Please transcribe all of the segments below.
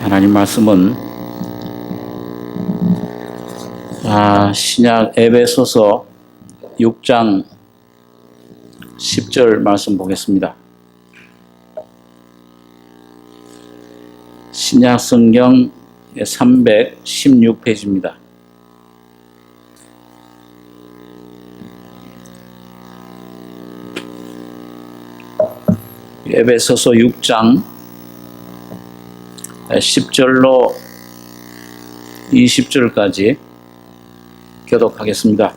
하나님 말씀은 신약 에베소서 6장 10절 말씀 보겠습니다. 신약 성경 316페이지입니다. 에베소서 6장 10절로 20절까지 교독하겠습니다.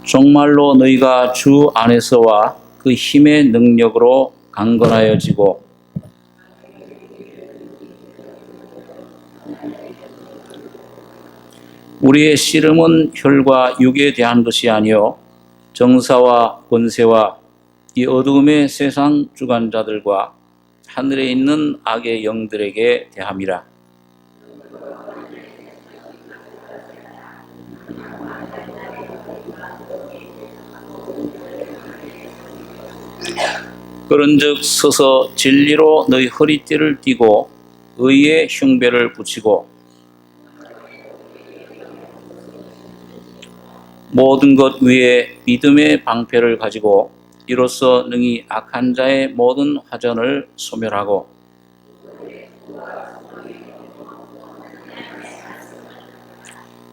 정말로 너희가 주 안에서와 그 힘의 능력으로 강건하여지고 우리의 씨름은 혈과 육에 대한 것이 아니요 정사와 권세와 이 어두움의 세상 주관자들과 하늘에 있는 악의 영들에게 대함이라. 그런즉 서서 진리로 너희 허리띠를 띠고 의의 흉배를 붙이고 모든 것 위에 믿음의 방패를 가지고 이로써 능히 악한 자의 모든 화전을 소멸하고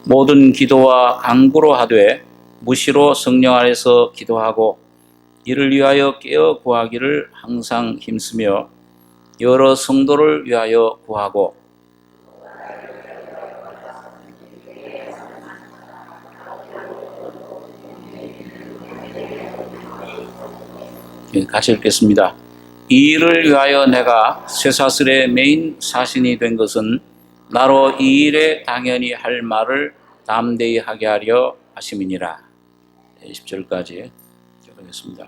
모든 기도와 간구로 하되 무시로 성령 안에서 기도하고 이를 위하여 깨어 구하기를 항상 힘쓰며 여러 성도를 위하여 구하고 같이 읽겠습니다. 이 일을 위하여 내가 쇠사슬에 매인 사신이 된 것은 나로 이 일에 당연히 할 말을 담대히 하게 하려 하심이니라. 10절까지 읽겠습니다.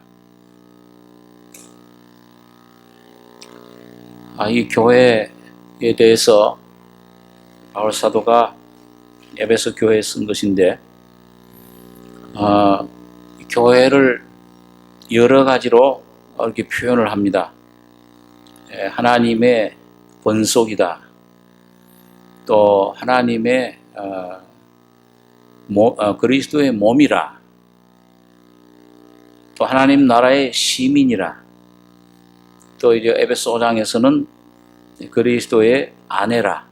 이 교회에 대해서 바울 사도가 에베소 교회에 쓴 것인데 교회를 여러 가지로 이렇게 표현을 합니다. 하나님의 본속이다. 또 하나님의 그리스도의 몸이라. 또 하나님 나라의 시민이라. 또 이제 에베소 5장에서는 그리스도의 아내라.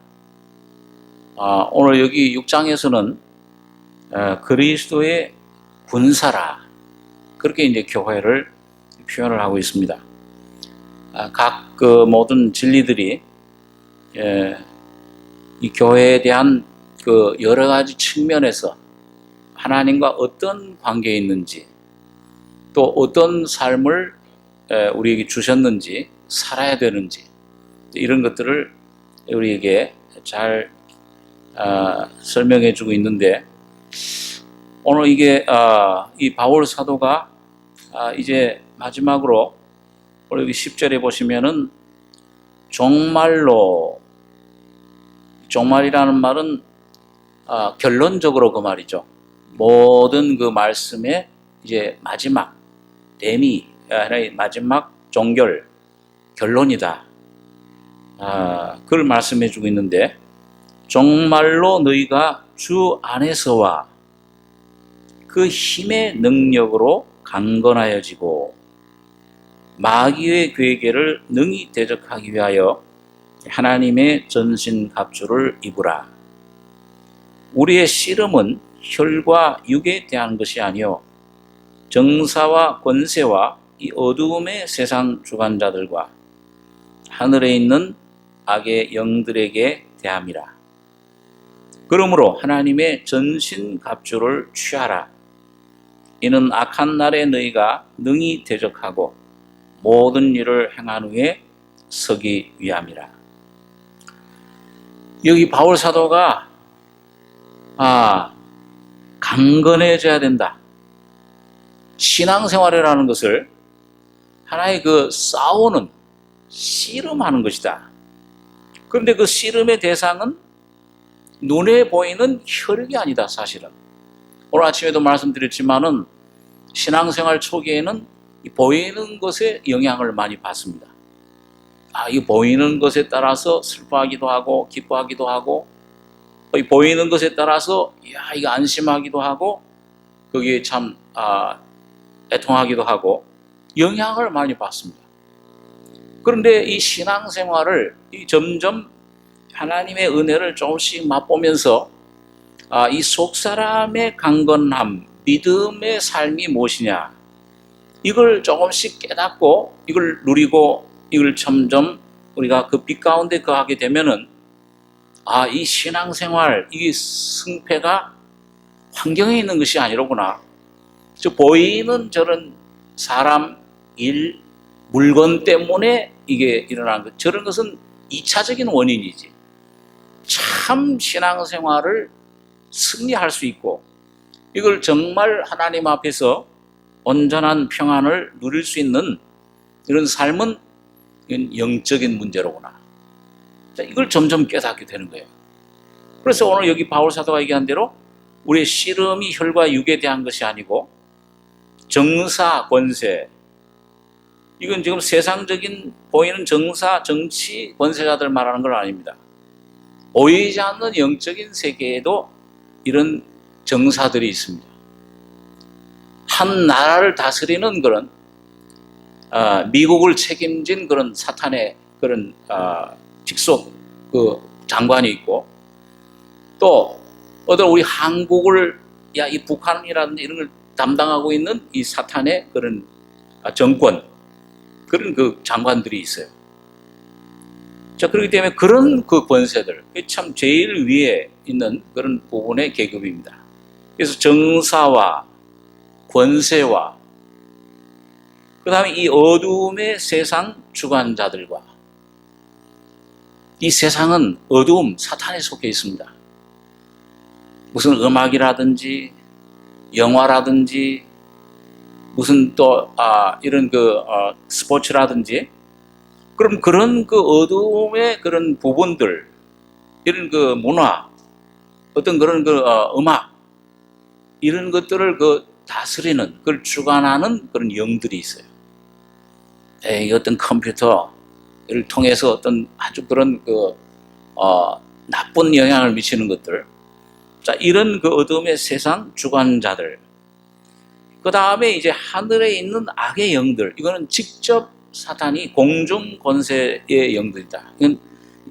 오늘 여기 6장에서는 그리스도의 군사라. 그렇게 이제 교회를 표현을 하고 있습니다. 각 그 모든 진리들이 이 교회에 대한 그 여러 가지 측면에서 하나님과 어떤 관계에 있는지 또 어떤 삶을 우리에게 주셨는지 살아야 되는지 이런 것들을 우리에게 잘 설명해 주고 있는데 오늘 이게 이 바울 사도가 이제 마지막으로 오늘 여기 10절에 보시면은 종말이라는 말은 결론적으로 그 말이죠. 모든 그 말씀의 이제 마지막 대미 하나의 마지막 종결 결론이다. 그걸 말씀해 주고 있는데 정말로 너희가 주 안에서와 그 힘의 능력으로 강건하여지고 마귀의 괴계를 능히 대적하기 위하여 하나님의 전신갑주를 입으라. 우리의 씨름은 혈과 육에 대한 것이 아니요 정사와 권세와 이 어두움의 세상 주관자들과 하늘에 있는 악의 영들에게 대함이라. 그러므로 하나님의 전신갑주를 취하라. 이는 악한 날에 너희가 능히 대적하고 모든 일을 행한 후에 서기 위함이라. 여기 바울 사도가 강건해져야 된다. 신앙생활이라는 것을 하나의 그 싸우는 씨름하는 것이다. 그런데 그 씨름의 대상은 눈에 보이는 혈육이 아니다. 사실은 오늘 아침에도 말씀드렸지만은 신앙생활 초기에는 보이는 것에 영향을 많이 받습니다. 이 보이는 것에 따라서 슬퍼하기도 하고 기뻐하기도 하고, 이 보이는 것에 따라서 이거 안심하기도 하고, 거기에 참 애통하기도 하고 영향을 많이 받습니다. 그런데 이 신앙생활을 점점 하나님의 은혜를 조금씩 맛보면서 이 속사람의 강건함, 믿음의 삶이 무엇이냐, 이걸 조금씩 깨닫고 이걸 누리고 이걸 점점 우리가 그 빛 가운데 거하게 되면은 이 신앙생활, 이 승패가 환경에 있는 것이 아니로구나. 저 보이는 저런 사람, 일, 물건 때문에 이게 일어나는 것, 저런 것은 2차적인 원인이지. 참 신앙생활을 승리할 수 있고 이걸 정말 하나님 앞에서 온전한 평안을 누릴 수 있는 이런 삶은 이건 영적인 문제로구나. 이걸 점점 깨닫게 되는 거예요. 그래서 오늘 여기 바울 사도가 얘기한 대로 우리의 씨름이 혈과 육에 대한 것이 아니고 정사, 권세, 이건 지금 세상적인 보이는 정사, 정치, 권세자들 말하는 건 아닙니다. 보이지 않는 영적인 세계에도 이런 정사들이 있습니다. 한 나라를 다스리는 그런 미국을 책임진 그런 사탄의 그런 직속 그 장관이 있고, 또 어떤 우리 한국을 이 북한이라든지 이런 걸 담당하고 있는 이 사탄의 그런 정권, 그런 그 장관들이 있어요. 자, 그렇기 때문에 그런 그 권세들, 참 제일 위에 있는 그런 부분의 계급입니다. 그래서 정사와 권세와 그 다음에 이 어두움의 세상 주관자들과, 이 세상은 어두움, 사탄에 속해 있습니다. 무슨 음악이라든지 영화라든지 무슨 또 이런 그 스포츠라든지, 그럼 그런 그 어두움의 그런 부분들, 이런 그 문화, 어떤 그런 그 음악, 이런 것들을 그 다스리는, 그걸 주관하는 그런 영들이 있어요. 어떤 컴퓨터를 통해서 어떤 아주 그런 그 나쁜 영향을 미치는 것들, 자, 이런 그 어둠의 세상 주관자들, 그 다음에 이제 하늘에 있는 악의 영들, 이거는 직접 사탄이 공중 권세의 영들이다. 이건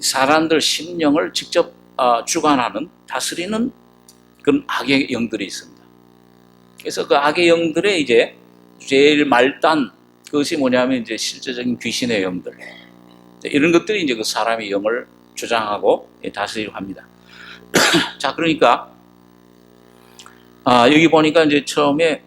사람들 심령을 직접 주관하는, 다스리는 그런 악의 영들이 있습니다. 그래서 그 악의 영들의 이제 제일 말단, 그것이 뭐냐면 이제 실제적인 귀신의 영들, 이런 것들이 이제 그 사람의 영을 주장하고 다스리려고 합니다. 자, 그러니까 여기 보니까 이제 처음에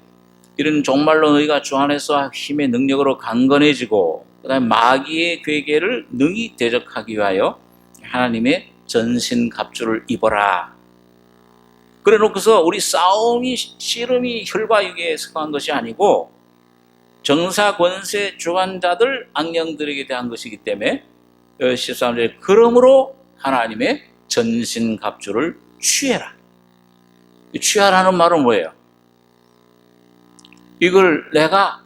이런 종말로 너희가 주 안에서 힘의 능력으로 강건해지고, 그 다음에 마귀의 괴계를 능히 대적하기 위하여 하나님의 전신갑주를 입어라. 그래 놓고서 우리 싸움이, 씨름이 혈과 육에 속한 것이 아니고 정사, 권세, 주관자들, 악령들에게 대한 것이기 때문에 13절에 그러므로 하나님의 전신갑주를 취해라. 취하라는 말은 뭐예요? 이걸 내가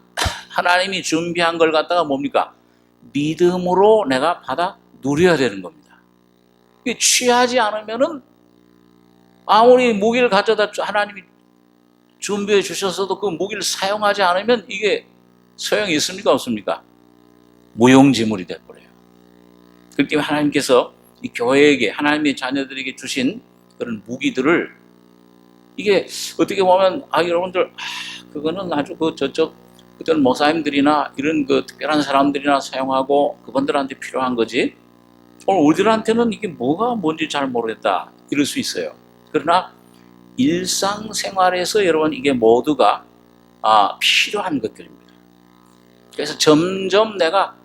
하나님이 준비한 걸 갖다가 뭡니까? 믿음으로 내가 받아 누려야 되는 겁니다. 취하지 않으면은 아무리 무기를 가져다 하나님이 준비해 주셨어도 그 무기를 사용하지 않으면 이게 소용이 있습니까? 없습니까? 무용지물이 돼버려요. 그렇기 때문에 하나님께서 이 교회에게, 하나님의 자녀들에게 주신 그런 무기들을, 이게 어떻게 보면 여러분들 그거는 아주 그 저쪽 어떤 목사님들이나 이런 그 특별한 사람들이나 사용하고 그분들한테 필요한 거지, 오늘 우리들한테는 이게 뭐가 뭔지 잘 모르겠다 이럴 수 있어요. 그러나 일상생활에서 여러분 이게 모두가 필요한 것들입니다. 그래서 점점 내가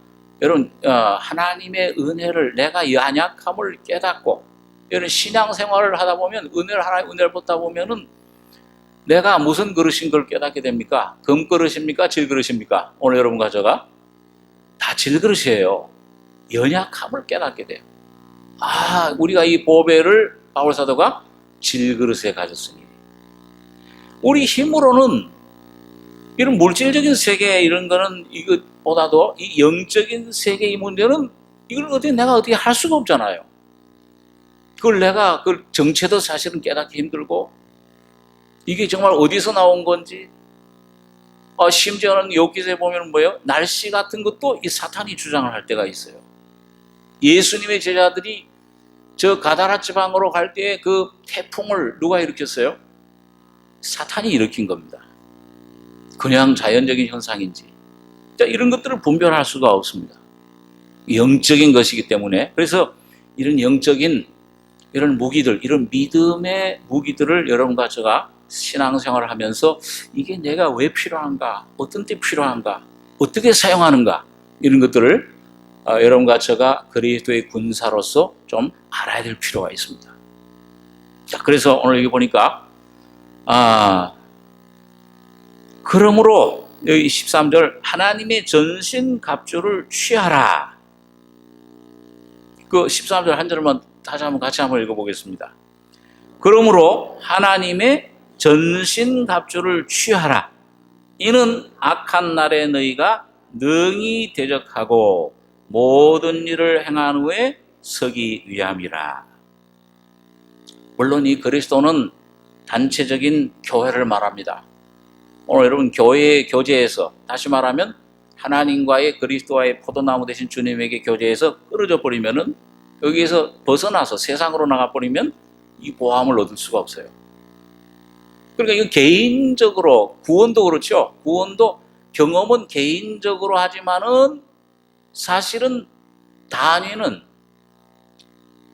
여러분 하나님의 은혜를, 내가 연약함을 깨닫고 이런 신앙생활을 하다 보면, 하나님 은혜를 받다 보면은 내가 무슨 그릇인 걸 깨닫게 됩니까? 금그릇입니까? 질그릇입니까? 오늘 여러분 가져가 다 질그릇이에요. 연약함을 깨닫게 돼요. 우리가 이 보배를 바울 사도가 질그릇에 가졌으니, 우리 힘으로는 이런 물질적인 세계 이런 거는 이것보다도 이 영적인 세계의 문제는 이걸 내가 어떻게 할 수가 없잖아요. 그걸 내가 그 정체도 사실은 깨닫기 힘들고, 이게 정말 어디서 나온 건지, 심지어는 욥기서에 보면 뭐예요? 날씨 같은 것도 이 사탄이 주장을 할 때가 있어요. 예수님의 제자들이 저 가다라 지방으로 갈 때 그 태풍을 누가 일으켰어요? 사탄이 일으킨 겁니다. 그냥 자연적인 현상인지. 이런 것들을 분별할 수가 없습니다. 영적인 것이기 때문에. 그래서 이런 영적인 이런 무기들, 이런 믿음의 무기들을 여러분과 제가 신앙생활을 하면서 이게 내가 왜 필요한가, 어떤 때 필요한가, 어떻게 사용하는가, 이런 것들을 여러분과 제가 그리스도의 군사로서 좀 알아야 될 필요가 있습니다. 자, 그래서 오늘 여기 보니까 그러므로 여기 13절 하나님의 전신갑주를 취하라. 그 13절 한 절만 다시 한번 같이 한번 읽어보겠습니다. 그러므로 하나님의 전신갑주를 취하라. 이는 악한 날에 너희가 능히 대적하고 모든 일을 행한 후에 서기 위함이라. 물론 이 그리스도는 단체적인 교회를 말합니다. 오늘 여러분 교회의 교제에서, 다시 말하면 하나님과의 그리스도와의 포도나무 되신 주님에게 교제해서 끊어져 버리면은, 여기에서 벗어나서 세상으로 나가버리면 이 보함을 얻을 수가 없어요. 그러니까 이건 개인적으로, 구원도 그렇죠. 구원도 경험은 개인적으로 하지만은 사실은 단위는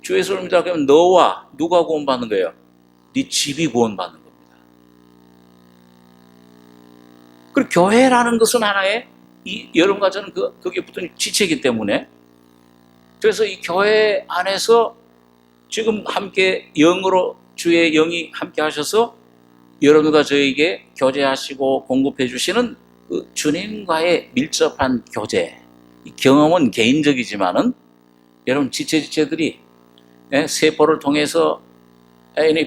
주 예수를 믿다 그러면 너와 누가 구원받는 거예요? 네 집이 구원받는 겁니다. 그리고 교회라는 것은 하나의, 여러분과 저는 거기에 붙은 지체이기 때문에, 그래서 이 교회 안에서 지금 함께 영으로 주의 영이 함께 하셔서 여러분과 저에게 교제하시고 공급해 주시는 그 주님과의 밀접한 교제, 이 경험은 개인적이지만은 여러분 지체들이 세포를 통해서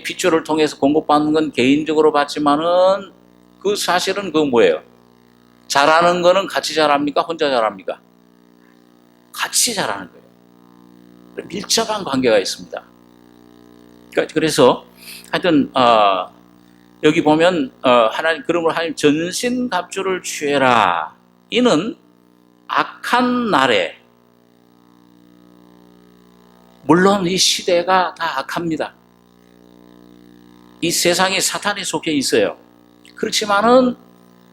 핏줄을 통해서 공급받는 건 개인적으로 받지만은 그 사실은 그 뭐예요? 잘하는 거는 같이 잘합니까? 혼자 잘합니까? 같이 잘하는 거예요. 밀접한 관계가 있습니다. 그래서 하여튼 여기 보면 하나님, 그러므로 하나님 전신갑주를 취해라. 이는 악한 날에, 물론 이 시대가 다 악합니다. 이 세상이 사탄에 속해 있어요. 그렇지만은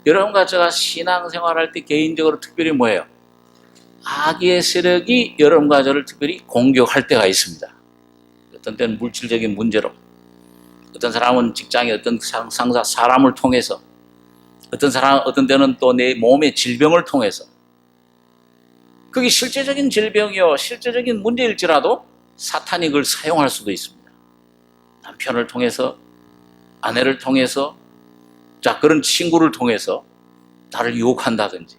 여러분과 제가 신앙생활할 때 개인적으로 특별히 뭐예요? 악의 세력이 여러분과 저를 특별히 공격할 때가 있습니다. 어떤 때는 물질적인 문제로, 어떤 사람은 직장에 어떤 상사, 사람을 통해서, 어떤 때는 또 내 몸의 질병을 통해서, 그게 실제적인 질병이요, 실제적인 문제일지라도 사탄이 그걸 사용할 수도 있습니다. 남편을 통해서, 아내를 통해서, 자, 그런 친구를 통해서 나를 유혹한다든지.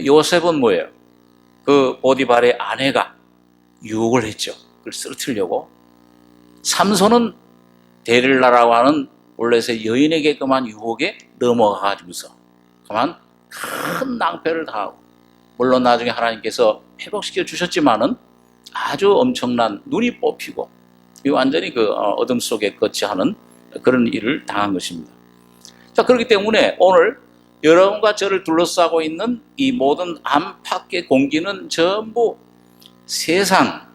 요셉은 뭐예요? 그 보디발의 아내가 유혹을 했죠. 그걸 쓰러뜨리려고. 삼손은 데릴라라고 하는 원래의 여인에게 그만 유혹에 넘어가가지고서 그만 큰 낭패를 당하고, 물론 나중에 하나님께서 회복시켜 주셨지만은 아주 엄청난, 눈이 뽑히고 완전히 그 어둠 속에 거치하는 그런 일을 당한 것입니다. 자, 그렇기 때문에 오늘 여러분과 저를 둘러싸고 있는 이 모든 안팎의 공기는 전부 세상,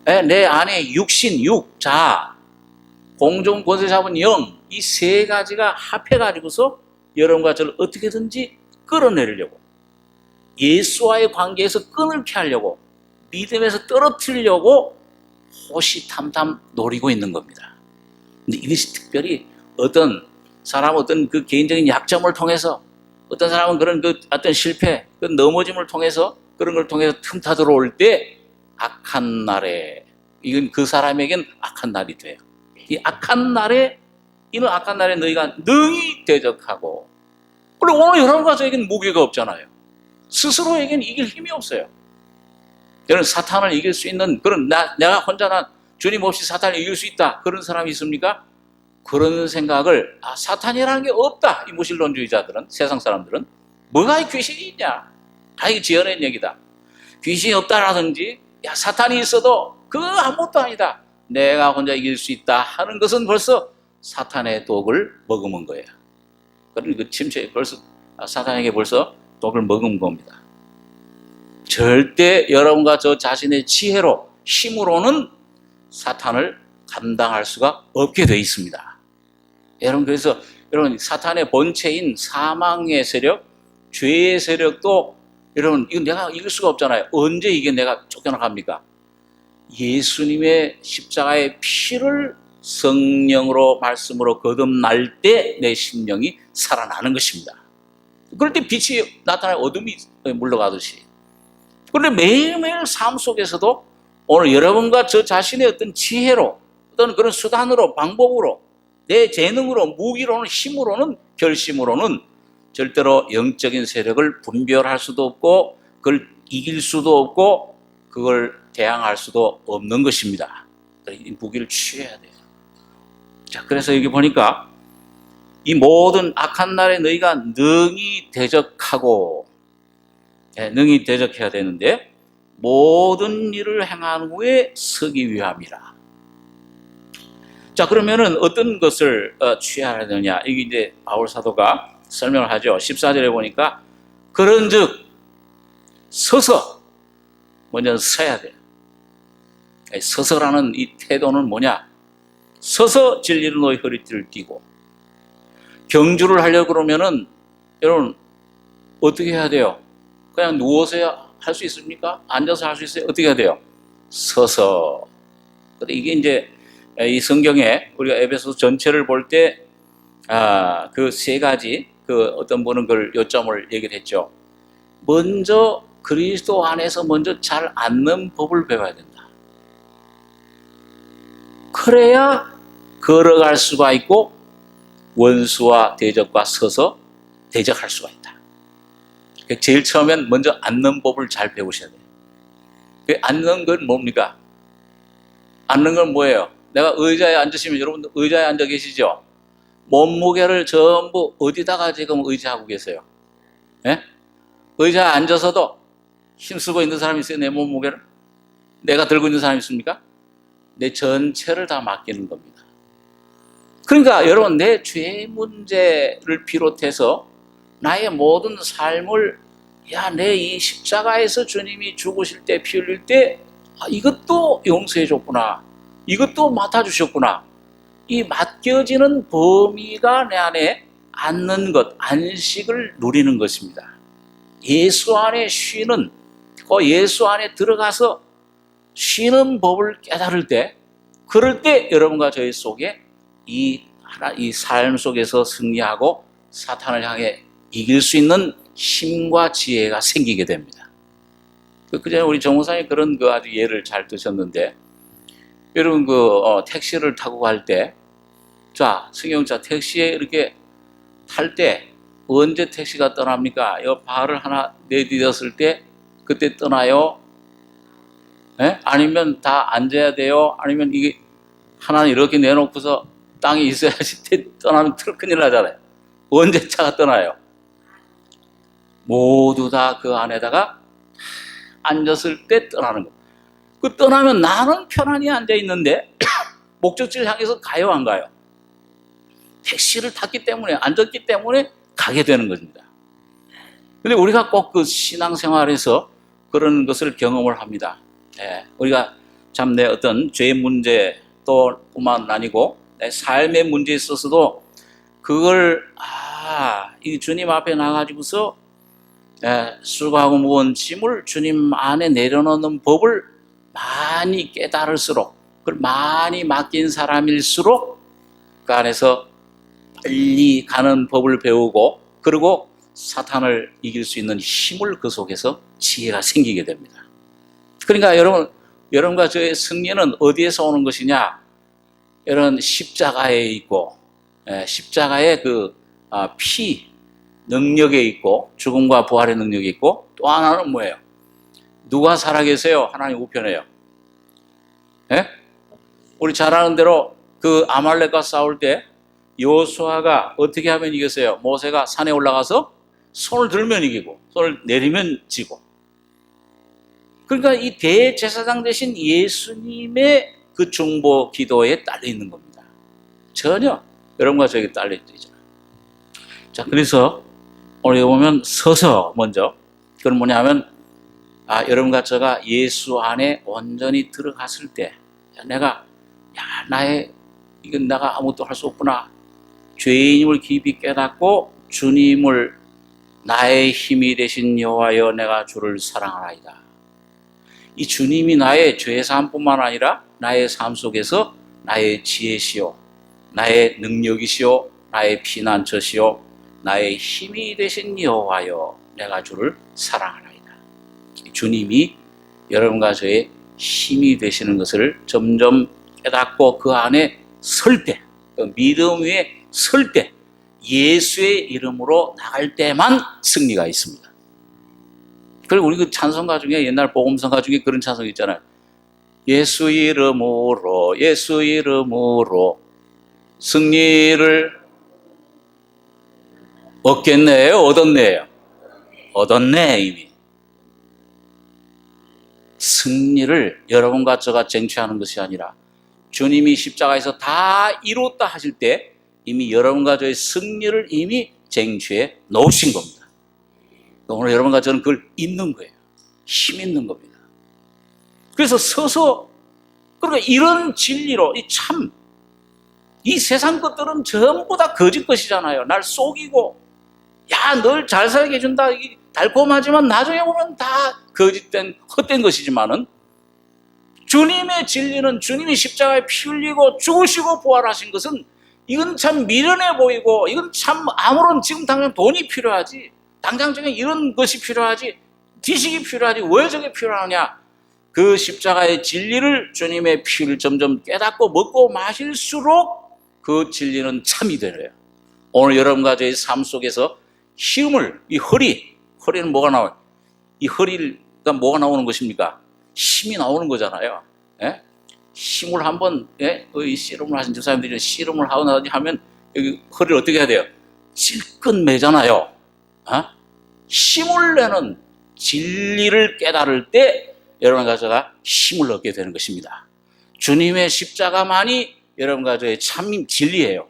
내 안에 육신, 자, 공중 권세 잡은 영, 이 세 가지가 합해가지고서 여러분과 저를 어떻게든지 끌어내리려고, 예수와의 관계에서 끈을 피하려고, 믿음에서 떨어뜨리려고 호시탐탐 노리고 있는 겁니다. 근데 이것이 특별히 어떤 사람, 어떤 그 개인적인 약점을 통해서, 어떤 사람은 그런 그 어떤 실패, 그 넘어짐을 통해서, 그런 걸 통해서 틈타 들어올 때 악한 날에, 이건 그 사람에겐 악한 날이 돼요. 이 악한 날에, 이는 악한 날에 너희가 능히 대적하고, 그리고 오늘 여러분과 저에겐 무게가 없잖아요. 스스로에겐 이길 힘이 없어요. 저는 사탄을 이길 수 있는 그런, 내가 혼자나 주님 없이 사탄을 이길 수 있다, 그런 사람이 있습니까? 그런 생각을, 사탄이라는 게 없다, 이 무신론주의자들은, 세상 사람들은. 뭐가 이 귀신이 있냐, 다 이게 지어낸 얘기다. 귀신이 없다라든지 야 사탄이 있어도 그거 아무것도 아니다. 내가 혼자 이길 수 있다 하는 것은 벌써 사탄의 독을 머금은 거예요. 그러니까 그 침체에 벌써 사탄에게 벌써 독을 머금은 겁니다. 절대 여러분과 저 자신의 지혜로 힘으로는 사탄을 감당할 수가 없게 되어 있습니다. 여러분 그래서 여러분 사탄의 본체인 사망의 세력, 죄의 세력도 여러분 이거 내가 이길 수가 없잖아요. 언제 이게 내가 쫓겨나갑니까? 예수님의 십자가의 피를 성령으로 말씀으로 거듭날 때 내 심령이 살아나는 것입니다. 그럴 때 빛이 나타나고 어둠이 물러가듯이. 그런데 매일매일 삶 속에서도 오늘 여러분과 저 자신의 어떤 지혜로 어떤 그런 수단으로 방법으로 내 재능으로 무기로는 힘으로는 결심으로는 절대로 영적인 세력을 분별할 수도 없고 그걸 이길 수도 없고 그걸 대항할 수도 없는 것입니다. 이 무기를 취해야 돼요. 자, 그래서 여기 보니까 이 모든 악한 날에 너희가 능히 대적하고 능히 대적해야 되는데 모든 일을 행한 후에 서기 위함이라. 자, 그러면은 어떤 것을 취해야 되느냐? 이게 이제 바울 사도가 설명을 하죠. 14절에 보니까 그런즉 서서 먼저 서야 돼요. 서서라는 이 태도는 뭐냐? 서서 진리로 너희 허리띠를 띠고 경주를 하려고 그러면은 여러분 어떻게 해야 돼요? 그냥 누워서 할 수 있습니까? 앉아서 할 수 있어요? 어떻게 해야 돼요? 서서. 근데 이게 이제 이 성경에 우리가 에베소 전체를 볼 때 그 세 가지 그 어떤 분은 그걸 요점을 얘기를 했죠. 먼저 그리스도 안에서 먼저 잘 앉는 법을 배워야 된다. 그래야 걸어갈 수가 있고 원수와 대적과 서서 대적할 수가 있다. 제일 처음엔 먼저 앉는 법을 잘 배우셔야 돼요. 앉는 건 뭡니까? 앉는 건 뭐예요? 내가 의자에 앉으시면 여러분들 의자에 앉아 계시죠? 몸무게를 전부 어디다가 지금 의지하고 계세요? 예? 의자에 앉아서도 힘쓰고 있는 사람이 있어요? 내 몸무게를? 내가 들고 있는 사람이 있습니까? 내 전체를 다 맡기는 겁니다. 그러니까 여러분 내 죄 문제를 비롯해서 나의 모든 삶을 내 이 십자가에서 주님이 죽으실 때 피 흘릴 때 이것도 용서해 줬구나. 이것도 맡아주셨구나. 이 맡겨지는 범위가 내 안에 앉는 것, 안식을 누리는 것입니다. 예수 안에 쉬는, 예수 안에 들어가서 쉬는 법을 깨달을 때, 그럴 때 여러분과 저희 속에 이 삶 속에서 승리하고 사탄을 향해 이길 수 있는 힘과 지혜가 생기게 됩니다. 그전에 우리 정무사님 그런 아주 예를 잘 드셨는데, 여러분 택시를 타고 갈 때, 자, 승용차 택시에 이렇게 탈 때 언제 택시가 떠납니까? 이 발을 하나 내디뎠을 때 그때 떠나요? 아니면 다 앉아야 돼요? 아니면 이게 하나는 이렇게 내놓고서 땅에 있어야지 떠나면 큰일 나잖아요. 언제 차가 떠나요? 모두 다 그 안에다가 앉았을 때 떠나는 거예요. 그 떠나면 나는 편안히 앉아 있는데 목적지를 향해서 가요, 안 가요? 택시를 탔기 때문에, 앉았기 때문에 가게 되는 것입니다. 근데 우리가 꼭 그 신앙생활에서 그런 것을 경험을 합니다. 우리가 참 내 어떤 죄 문제 또 뿐만 아니고 내 삶의 문제에 있어서도 그걸 이 주님 앞에 나가지고서 수고하고 무거운 짐을 주님 안에 내려놓는 법을 많이 깨달을수록 그걸 많이 맡긴 사람일수록 그 안에서 빨리 가는 법을 배우고 그리고 사탄을 이길 수 있는 힘을 그 속에서 지혜가 생기게 됩니다. 그러니까 여러분과 저의 승리는 어디에서 오는 것이냐? 여러분 십자가에 있고 십자가의 그 피 능력에 있고 죽음과 부활의 능력이 있고 또 하나는 뭐예요? 누가 살아계세요? 하나님 우편에요. 우리 잘 아는 대로 그 아말렉과 싸울 때 여호수아가 어떻게 하면 이겼어요? 모세가 산에 올라가서 손을 들면 이기고 손을 내리면 지고 그러니까 이 대제사장 되신 예수님의 그 중보 기도에 딸려 있는 겁니다. 전혀 여러분과 저에게 딸려 있죠. 자, 그래서 오늘 보면 서서 먼저 그건 뭐냐면 여러분과 제가 예수 안에 온전히 들어갔을 때 내가 이건 내가 아무것도 할 수 없구나. 죄인임을 깊이 깨닫고 주님을 나의 힘이 되신 여호와여 내가 주를 사랑하나이다. 이 주님이 나의 죄사함뿐만 아니라 나의 삶 속에서 나의 지혜시요, 나의 능력이시요, 나의 피난처시요, 나의 힘이 되신 여호와여 내가 주를 사랑하나이다. 주님이 여러분과 저의 힘이 되시는 것을 점점 깨닫고 그 안에 설 때, 그 믿음 위에 설 때, 예수의 이름으로 나갈 때만 승리가 있습니다. 그리고 우리 그 찬송가 중에 옛날 복음성가 중에 그런 찬송 있잖아요. 예수 이름으로 승리를 얻겠네요? 얻었네요? 얻었네 이미. 승리를 여러분과 저가 쟁취하는 것이 아니라 주님이 십자가에서 다 이뤘다 하실 때 이미 여러분과 저의 승리를 이미 쟁취해 놓으신 겁니다. 오늘 여러분과 저는 그걸 잊는 거예요. 힘 있는 겁니다. 그래서 서서 그러니까 이런 진리로 이 세상 것들은 전부 다 거짓 것이잖아요. 날 속이고 널 잘 살게 해준다. 달콤하지만 나중에 보면 다 거짓된 헛된 것이지만은 주님의 진리는 주님이 십자가에 피 흘리고 죽으시고 부활하신 것은 이건 참 미련해 보이고 이건 참 아무런 지금 당장 돈이 필요하지 당장 중에 이런 것이 필요하지 지식이 필요하지 왜 저게 필요하냐. 그 십자가의 진리를 주님의 피를 점점 깨닫고 먹고 마실수록 그 진리는 참이 되래요. 오늘 여러분과 저의 삶 속에서 힘을 이 허리는 뭐가 나와요? 이 허리가 뭐가 나오는 것입니까? 힘이 나오는 거잖아요. 예? 힘을 한번 씨름을 하신 집사님들이 씨름을 하고 나서 하면 여기 허리를 어떻게 해야 돼요? 질끈 매잖아요. 힘을 내는 진리를 깨달을 때 여러분과 저가 힘을 얻게 되는 것입니다. 주님의 십자가만이 여러분과 저의 참 진리예요.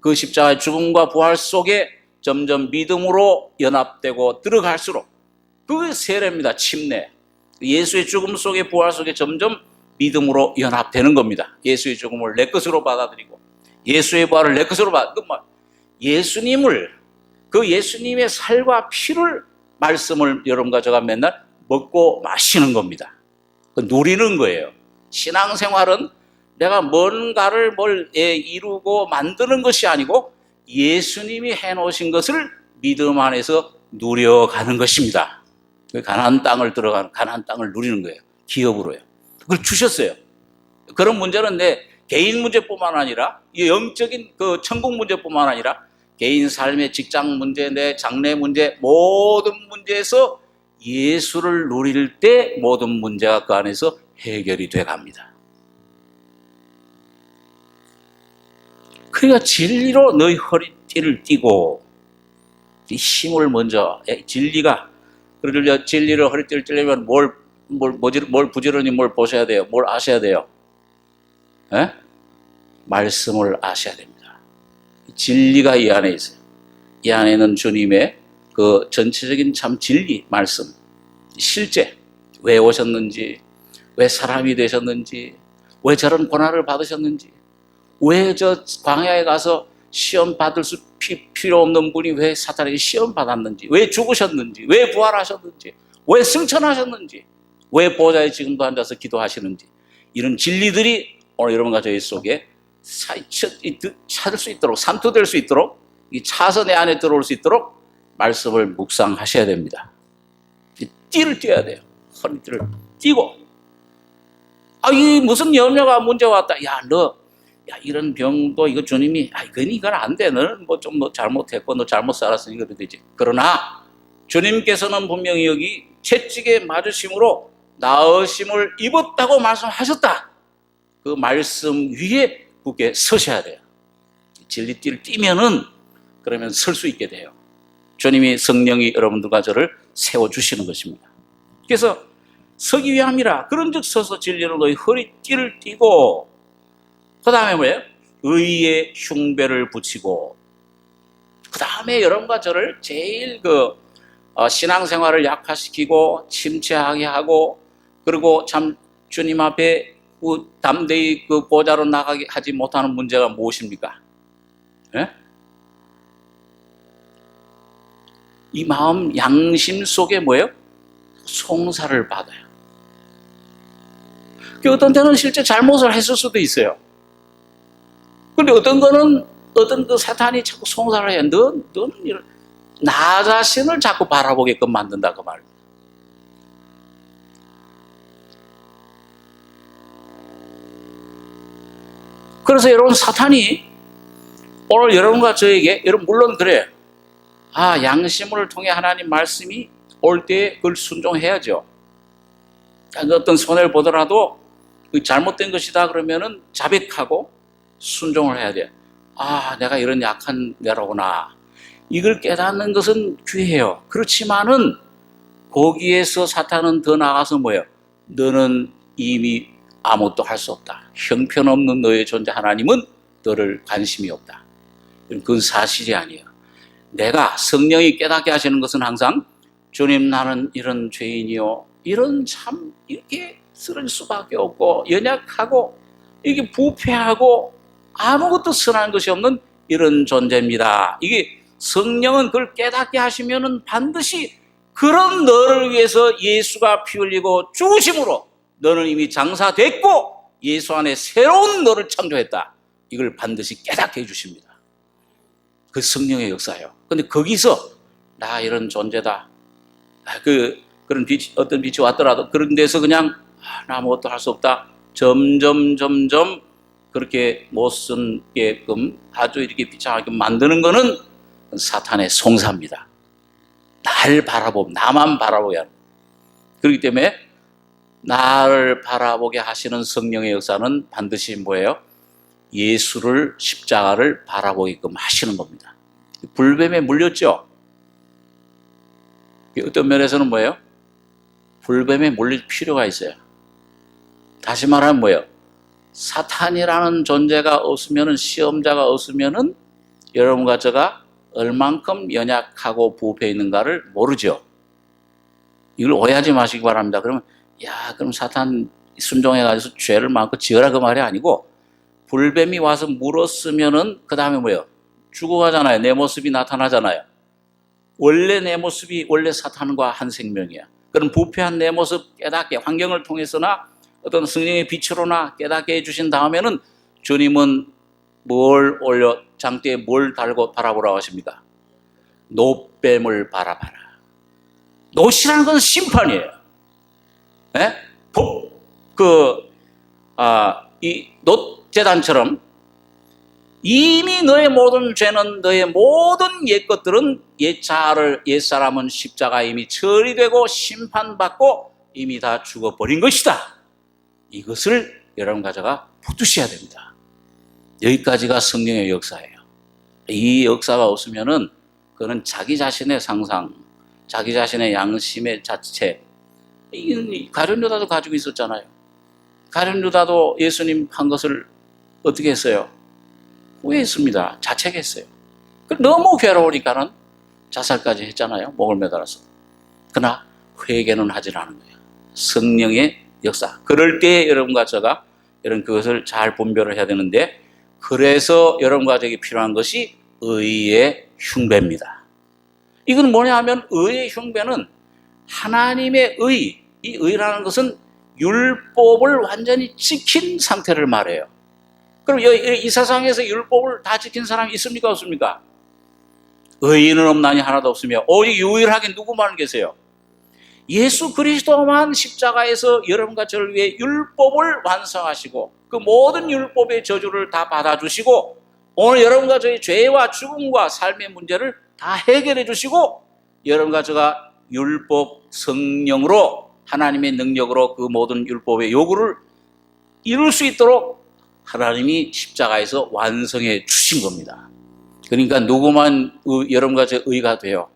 그 십자가의 죽음과 부활 속에 점점 믿음으로 연합되고 들어갈수록 그게 세례입니다. 침례. 예수의 죽음 속에 부활 속에 점점 믿음으로 연합되는 겁니다. 예수의 죽음을 내 것으로 받아들이고 예수의 부활을 내 것으로 예수님의 살과 피를 말씀을 여러분과 제가 맨날 먹고 마시는 겁니다. 누리는 거예요. 신앙생활은 내가 뭔가를 이루고 만드는 것이 아니고 예수님이 해놓으신 것을 믿음 안에서 누려가는 것입니다. 가나안 땅을 누리는 거예요. 기업으로요. 그걸 주셨어요. 그런 문제는 내 개인 문제뿐만 아니라 영적인 그 천국 문제뿐만 아니라 개인 삶의 직장 문제, 내 장래 문제, 모든 문제에서 예수를 누릴 때 모든 문제가 그 안에서 해결이 돼 갑니다. 그러니까 진리로 너희 허리띠를 띠고 힘을 먼저 진리가 그러려 진리로 허리띠를 띠려면 뭘 부지런히 뭘 보셔야 돼요? 뭘 아셔야 돼요? 말씀을 아셔야 됩니다. 진리가 이 안에 있어요. 이 안에는 주님의 그 전체적인 참 진리, 말씀, 실제 왜 오셨는지, 왜 사람이 되셨는지, 왜 저런 고난을 받으셨는지, 왜 저 광야에 가서 시험 받을 수 필요 없는 분이 왜 사탄에게 시험 받았는지, 왜 죽으셨는지, 왜 부활하셨는지, 왜 승천하셨는지, 왜 보좌에 지금도 앉아서 기도하시는지 이런 진리들이 오늘 여러분과 저희 속에 찾을 수 있도록 산투될 수 있도록 이 차서 내 안에 들어올 수 있도록 말씀을 묵상하셔야 됩니다. 띠를 띄어야 돼요. 허리띠를 띄고 이 무슨 염려가 문제 왔다. 이런 병도 이거 주님이 이건 안 돼. 너는 너 잘못했고 너 잘못 살았으니 그래도 되지. 그러나 주님께서는 분명히 여기 채찍에 맞으심으로 나으심을 입었다고 말씀하셨다. 그 말씀 위에 굳게 서셔야 돼요. 진리띠를 띠면은 그러면 설 수 있게 돼요. 주님이 성령이 여러분들과 저를 세워주시는 것입니다. 그래서 서기 위함이라. 그런즉 서서 진리로 너희 허리띠를 띠고, 그 다음에 뭐예요? 의의 흉배를 붙이고, 그 다음에 여러분과 저를 제일 신앙생활을 약화시키고 침체하게 하고, 그리고 참 주님 앞에 담대히 그 보좌로 나가게 하지 못하는 문제가 무엇입니까? 예? 이 마음 양심 속에 뭐예요? 송사를 받아요. 어떤 때는 실제 잘못을 했을 수도 있어요. 근데 어떤 거는 어떤 그 사탄이 자꾸 송사를 해. 너는 이런 나 자신을 자꾸 바라보게끔 만든다 그 말입니다. 그래서 여러분, 사탄이 오늘 여러분과 저에게, 여러분 물론 그래요. 양심을 통해 하나님 말씀이 올 때 그걸 순종해야죠. 어떤 손해를 보더라도 잘못된 것이다 그러면은 자백하고 순종을 해야 돼. 내가 이런 약한 내로구나. 이걸 깨닫는 것은 귀해요. 그렇지만은 거기에서 사탄은 더 나가서 뭐예요? 너는 이미 아무것도 할 수 없다. 형편없는 너의 존재, 하나님은 너를 관심이 없다. 그건 사실이 아니에요. 내가 성령이 깨닫게 하시는 것은 항상 주님, 나는 이런 죄인이요, 이런 참 이렇게 쓰러질 수밖에 없고 연약하고 이게 부패하고 아무것도 선한 것이 없는 이런 존재입니다. 이게 성령은 그걸 깨닫게 하시면은 반드시 그런 너를 위해서 예수가 피 흘리고 죽으심으로 너는 이미 장사됐고 예수 안에 새로운 너를 창조했다. 이걸 반드시 깨닫게 해주십니다. 그 성령의 역사예요. 근데 거기서 나 이런 존재다. 그런 빛이, 어떤 빛이 왔더라도 그런 데서 그냥 나 아무것도 할 수 없다. 점점 그렇게 못쓰게끔 아주 이렇게 비참하게 만드는 거는 사탄의 송사입니다. 나만 바라보게 하는. 그렇기 때문에 나를 바라보게 하시는 성령의 역사는 반드시 뭐예요? 예수를, 십자가를 바라보게끔 하시는 겁니다. 불뱀에 물렸죠? 어떤 면에서는 뭐예요? 불뱀에 물릴 필요가 있어요. 다시 말하면 뭐예요? 사탄이라는 존재가 없으면은, 시험자가 없으면은 여러분과 제가 얼만큼 연약하고 부패해 있는가를 모르죠. 이걸 오해하지 마시기 바랍니다. 그러면 그럼 사탄 순종해가지고 죄를 마음껏 지어라 그 말이 아니고, 불뱀이 와서 물었으면은 그 다음에 뭐예요? 죽어가잖아요. 내 모습이 나타나잖아요. 원래 내 모습이 원래 사탄과 한 생명이야. 그런 부패한 내 모습 깨닫게 환경을 통해서나 어떤 성령의 빛으로나 깨닫게 해주신 다음에는 주님은 뭘 올려 장대에 뭘 달고 바라보라고 하십니까? 놋뱀을 바라봐라. 놋이라는 건 심판이에요. 네? 이 놋재단처럼 이미 너의 모든 죄는, 너의 모든 옛것들은, 옛사람은 십자가에 이미 처리되고 심판받고 이미 다 죽어버린 것이다. 이것을 여러분과 제가 붙드셔야 됩니다. 여기까지가 성령의 역사예요. 이 역사가 없으면은 그는 자기 자신의 상상, 자기 자신의 양심의 자체. 가룟 유다도 가지고 있었잖아요. 가룟 유다도 예수님 한 것을 어떻게 했어요? 후회했습니다. 자책했어요. 너무 괴로우니까는 자살까지 했잖아요. 목을 매달아서. 그러나 회개는 하질 않은 거예요. 성령의 역사. 그럴 때 여러분과 제가 그것을 잘 분별을 해야 되는데, 그래서 여러분과 저에게 필요한 것이 의의 흉배입니다. 이건 뭐냐 하면, 의의 흉배는 하나님의 의, 이 의라는 것은 율법을 완전히 지킨 상태를 말해요. 그럼 이 세상에서 율법을 다 지킨 사람이 있습니까? 없습니까? 의인은 없나니 하나도 없으며 오직 유일하게 누구만 계세요? 예수 그리스도만 십자가에서 여러분과 저를 위해 율법을 완성하시고 그 모든 율법의 저주를 다 받아주시고 오늘 여러분과 저의 죄와 죽음과 삶의 문제를 다 해결해 주시고 여러분과 제가 율법 성령으로 하나님의 능력으로 그 모든 율법의 요구를 이룰 수 있도록 하나님이 십자가에서 완성해 주신 겁니다. 그러니까 누구만 여러분과 제 의가 돼요?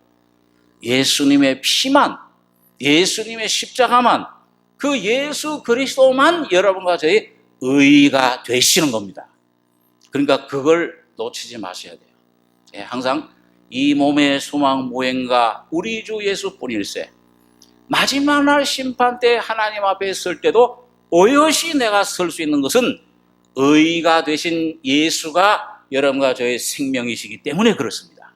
예수님의 피만, 예수님의 십자가만, 그 예수 그리스도만 여러분과 저의 의가 되시는 겁니다. 그러니까 그걸 놓치지 마셔야 돼요. 예, 항상 이 몸의 소망 무행가 우리 주 예수뿐일세. 마지막 날 심판 때 하나님 앞에 설 때도 오롯이 내가 설 수 있는 것은 의가 되신 예수가 여러분과 저의 생명이시기 때문에 그렇습니다.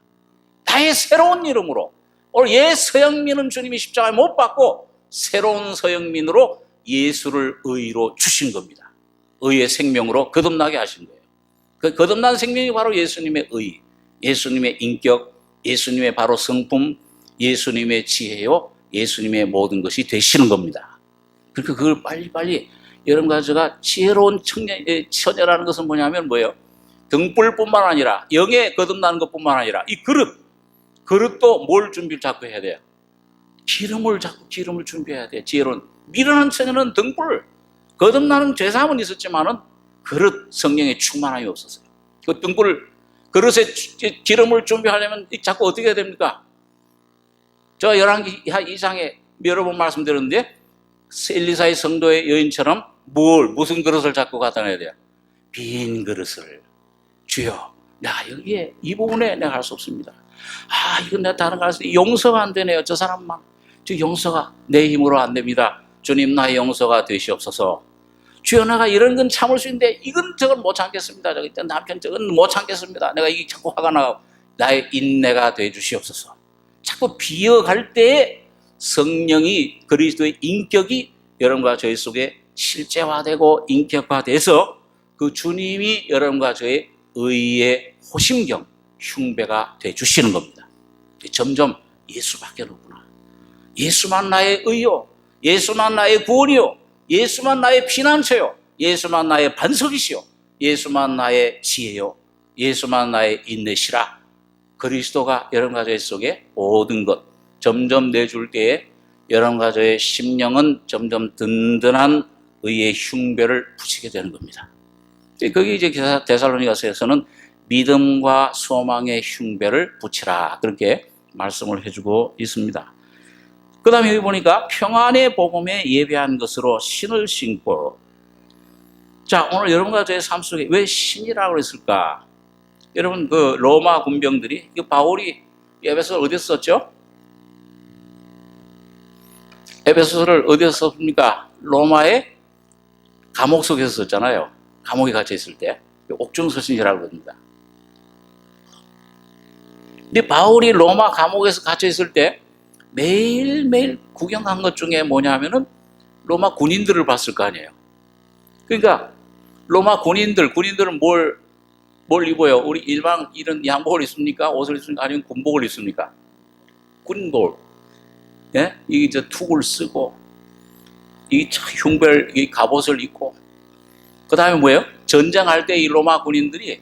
나의 새로운 이름으로 오늘 옛 서영민은 주님이 십자가에 못 박고 새로운 서영민으로 예수를 의로 주신 겁니다. 의의 생명으로 거듭나게 하신 거예요. 그 거듭난 생명이 바로 예수님의 의, 예수님의 인격, 예수님의 바로 성품, 예수님의 지혜요, 예수님의 모든 것이 되시는 겁니다. 그러니까 그걸 빨리빨리 여러분과 제가 지혜로운 처녀라는 것은 뭐냐면 뭐예요? 등불뿐만 아니라 영에 거듭나는 것뿐만 아니라 이 그릇도 뭘 준비를 자꾸 해야 돼요? 기름을 준비해야 돼요. 지혜로운 미련한 처녀는 등불, 거듭나는 죄사함은 있었지만은 그릇 성령의 충만함이 없었어요. 그 그릇에 기름을 준비하려면 자꾸 어떻게 해야 됩니까? 저 열왕기 2장에 여러 번 말씀드렸는데 엘리사의 성도의 여인처럼 무슨 그릇을 자꾸 갖다 놔야 돼요? 빈 그릇을. 주여, 내가 여기에 이 부분에 내가 할 수 없습니다. 이건 내가 다른 거 할 수 없어요. 용서가 안 되네요. 저 사람만. 저 용서가 내 힘으로 안 됩니다. 주님, 나의 용서가 되시옵소서. 주여, 내가 이런 건 참을 수 있는데 이건 저건 못 참겠습니다. 저기 남편 저건 못 참겠습니다. 내가 이게 자꾸 화가 나고 나의 인내가 돼 주시옵소서. 자꾸 비어갈 때에 성령이 그리스도의 인격이 여러분과 저희 속에 실제화되고 인격화돼서 그 주님이 여러분과 저의 의의 호심경, 흉배가 돼 주시는 겁니다. 점점 예수밖에 없구나. 예수만 나의 의요, 예수만 나의 구원이요, 예수만 나의 피난처요, 예수만 나의 반석이시요, 예수만 나의 지혜요, 예수만 나의 인내시라. 그리스도가 여러분과 저의 속에 모든 것 점점 내줄 때에 여러분과 저의 심령은 점점 든든한 의의 흉배를 붙이게 되는 겁니다. 거기 이제 데살로니가서에서는 믿음과 소망의 흉배를 붙이라 그렇게 말씀을 해주고 있습니다. 그 다음에 여기 보니까 평안의 복음에 예배한 것으로 신을 신고. 자, 오늘 여러분과 저의 삶 속에 왜 신이라고 그랬을까? 여러분, 그 로마 군병들이, 바울이 에베소를 어디서 썼죠? 에베소를 어디서 썼습니까? 로마의 감옥 속에서 썼잖아요. 감옥에 갇혀 있을 때. 옥중서신이라고 합니다. 근데 바울이 로마 감옥에서 갇혀 있을 때 매일매일 구경한 것 중에 뭐냐면은 로마 군인들을 봤을 거 아니에요. 그러니까 로마 군인들은 뭘 입어요? 우리 일반 이런 양복을 입습니까? 옷을 입습니까? 아니면 군복을 입습니까? 군복. 예? 이게 저 툭을 쓰고, 이 흉별, 이 갑옷을 입고, 그 다음에 뭐예요? 전쟁할 때 이 로마 군인들이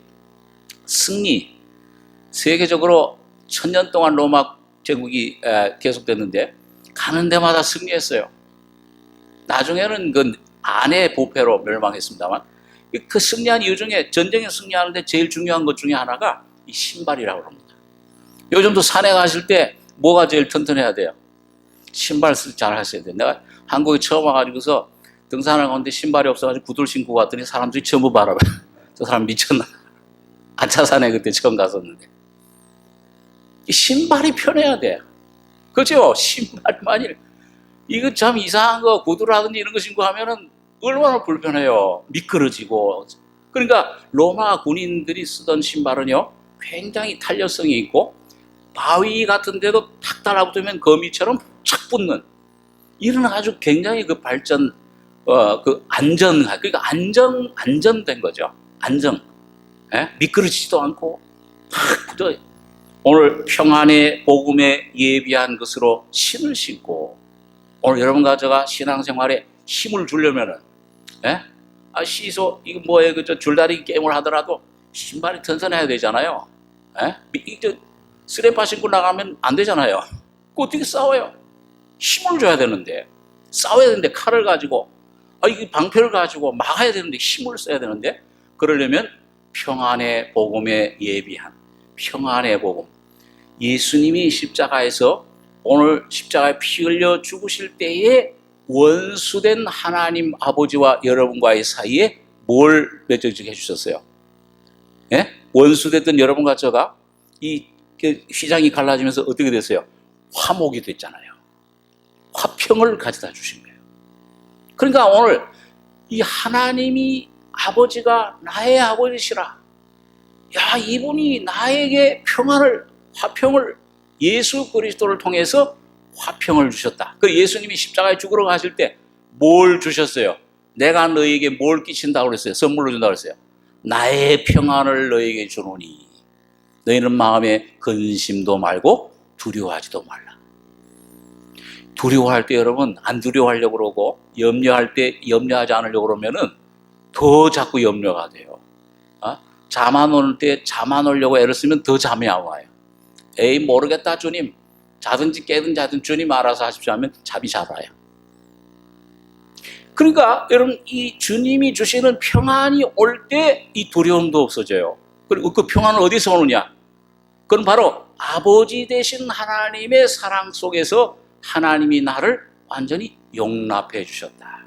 세계적으로 1000년 동안 로마 제국이 계속됐는데, 가는 데마다 승리했어요. 나중에는 그 안의 부패로 멸망했습니다만, 그 승리한 이유 중에 전쟁에 승리하는데 제일 중요한 것 중에 하나가 이 신발이라고 합니다. 요즘도 산에 가실 때 뭐가 제일 튼튼해야 돼요? 신발 잘 하셔야 돼요. 내가 한국에 처음 와가지고서 등산을 가는데 신발이 없어가지고 구두를 신고 갔더니 사람들이 전부 바라봐요. 저 사람 미쳤나? 안차산에 그때 처음 갔었는데. 이 신발이 편해야 돼. 그죠? 신발이 만일 이거 참 이상한 거 구두라든지 이런 거 신고 하면은 얼마나 불편해요. 미끄러지고. 그러니까 로마 군인들이 쓰던 신발은요 굉장히 탄력성이 있고 바위 같은 데도 탁 달라붙으면 거미처럼 착 붙는 이런 아주 굉장히 그 발전 그 그러니까 안전된 거죠. 안정. 예? 미끄러지지도 않고 탁 붙어. 오늘 평안의 복음에 예비한 것으로 신을 신고 오늘 여러분과 제가 신앙생활에 힘을 주려면은 예? 시소 이거 뭐예요? 그저 줄다리기 게임을 하더라도 신발이 튼튼해야 되잖아요. 예? 이저 스레파 신고 나가면 안 되잖아요. 그 어떻게 싸워요? 힘을 줘야 되는데 싸워야 되는데 칼을 가지고 이 방패를 가지고 막아야 되는데 힘을 써야 되는데 그러려면 평안의 복음에 예비한 평안의 복음. 예수님이 십자가에서 오늘 십자가에 피 흘려 죽으실 때에 원수된 하나님 아버지와 여러분과의 사이에 뭘 맺어지게 해주셨어요? 예? 원수됐던 여러분과 저가 이 휘장이 갈라지면서 어떻게 됐어요? 화목이 됐잖아요. 화평을 가져다 주신 거예요. 그러니까 오늘 이 하나님이 아버지가 나의 아버지시라. 야, 이분이 나에게 평안을, 화평을, 예수 그리스도를 통해서 화평을 주셨다. 그 예수님이 십자가에 죽으러 가실 때 뭘 주셨어요? 내가 너에게 뭘 끼친다고 그랬어요? 선물로 준다고 그랬어요. 나의 평안을 너에게 주노니 너희는 마음에 근심도 말고 두려워하지도 말라. 두려워할 때 여러분 안 두려워하려고 그러고 염려할 때 염려하지 않으려고 그러면은 더 자꾸 염려가 돼요. 잠 안 올 때 잠 안 오려고 애를 쓰면 더 잠이 안 와요. 에이 모르겠다 주님, 자든지 깨든 자든 주님 알아서 하십시오 하면 잠이 잘 와요. 그러니까 여러분 이 주님이 주시는 평안이 올 때 이 두려움도 없어져요. 그리고 그 평안은 어디서 오느냐? 그건 바로 아버지 되신 하나님의 사랑 속에서 하나님이 나를 완전히 용납해 주셨다,